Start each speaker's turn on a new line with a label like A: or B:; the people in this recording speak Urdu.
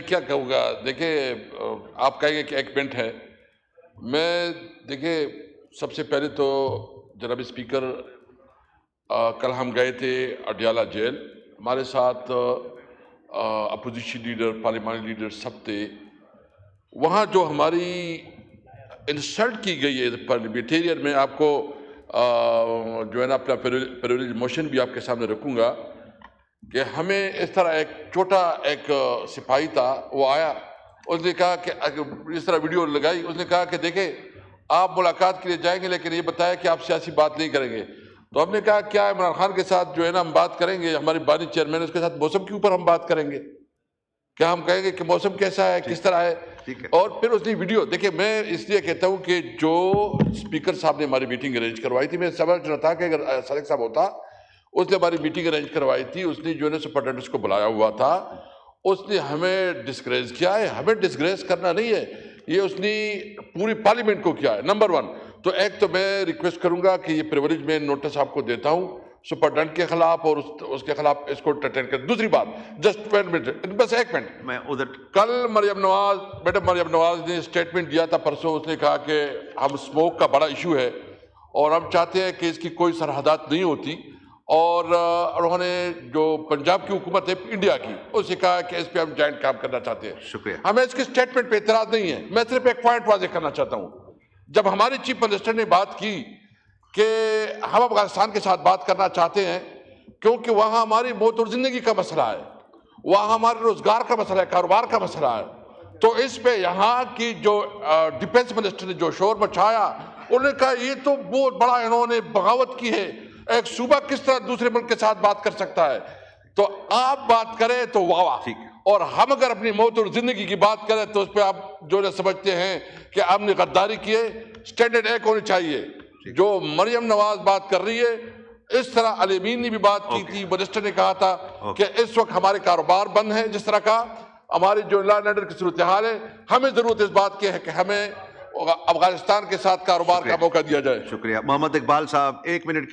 A: کیا کہوں گا، دیکھیں آپ کہیں گے کہ ایک منٹ ہے. میں دیکھیں سب سے پہلے تو جناب اسپیکر کل ہم گئے تھے اڈیالہ جیل. ہمارے ساتھ اپوزیشن لیڈر، پارلیمانی لیڈر سب تھے. وہاں جو ہماری انسلٹ کی گئی ہے پارلیمنٹیرین، میں آپ کو جو ہے نا اپنا پریویلیج موشن بھی آپ کے سامنے رکھوں گا کہ ہمیں اس طرح ایک چھوٹا ایک سپاہی تھا، وہ آیا، اس نے کہا کہ اس طرح ویڈیو لگائی، اس نے کہا کہ دیکھیں آپ ملاقات کے لیے جائیں گے لیکن یہ بتایا کہ آپ سیاسی بات نہیں کریں گے. تو ہم نے کہا کیا عمران خان کے ساتھ جو ہے نا ہم بات کریں گے، ہماری بانی چیئرمین، اس کے ساتھ موسم کے اوپر ہم بات کریں گے؟ کیا ہم کہیں گے کہ موسم کیسا ہے، کس طرح ہے؟ اور پھر اس نے ویڈیو دیکھیں. میں اس لیے کہتا ہوں کہ جو اسپیکر صاحب نے ہماری میٹنگ ارینج کروائی تھی، میں سمجھ رہا تھا کہ اگر صادق صاحب ہوتا، اس نے ہماری میٹنگ ارینج کروائی تھی، اس نے جو ہے نا سپرنٹینڈنٹس کو بلایا ہوا تھا، اس نے ہمیں ڈسکریج کیا ہے. ہمیں ڈسکریج کرنا نہیں ہے، یہ اس نے پوری پارلیمنٹ کو کیا ہے. نمبر 1 تو ایک تو میں ریکویسٹ کروں گا کہ یہ پریویلیج میں نوٹس آپ کو دیتا ہوں سپرنٹینڈنٹ کے خلاف اور اس کے خلاف اس کو اٹینڈ کر. دوسری بات، جسٹ 1 منٹ، بس 1 منٹ.
B: میں ادھر
A: کل میڈم مریم نواز نے اسٹیٹمنٹ دیا تھا پرسوں. اس نے کہا کہ ہم اسموک کا بڑا ایشو ہے اور ہم چاہتے ہیں کہ اس کی کوئی سرحدات نہیں ہوتی، اور انہوں نے جو پنجاب کی حکومت ہے انڈیا کی، اس نے کہا کہ اس پہ ہم جوائنٹ کام کرنا چاہتے ہیں.
B: شکریہ.
A: ہمیں اس کے اسٹیٹمنٹ پہ اعتراض نہیں ہے. میں صرف ایک پوائنٹ واضح کرنا چاہتا ہوں. جب ہمارے چیف منسٹر نے بات کی کہ ہم افغانستان کے ساتھ بات کرنا چاہتے ہیں کیونکہ وہاں ہماری موت اور زندگی کا مسئلہ ہے، وہاں ہمارے روزگار کا مسئلہ ہے، کاروبار کا مسئلہ ہے، تو اس پہ یہاں کی جو ڈیفنس منسٹر نے جو شور مچایا، انہوں نے کہا یہ تو بہت بڑا انہوں نے بغاوت کی ہے، ایک صوبہ کس طرح دوسرے ملک کے ساتھ بات کر سکتا ہے. تو آپ بات کریں تو واہ واہ، اور ہم اگر اپنی موت اور زندگی کی بات کریں تو اس پہ آپ جو ہے سمجھتے ہیں کہ ہم نے غداری کی ہے. اسٹینڈرڈ ایک ہونی چاہیے. جو مریم نواز بات کر رہی ہے، اس طرح علی امین نے بھی بات کی تھی. منسٹر نے کہا تھا کہ اس وقت ہمارے کاروبار بند ہیں، جس طرح کا ہماری جو لا اینڈ آرڈر کی صورتحال ہے، ہمیں ضرورت اس بات کی ہے کہ ہمیں افغانستان کے ساتھ کاروبار کا موقع دیا جائے.
B: شکریہ. محمد اقبال صاحب 1 منٹ کے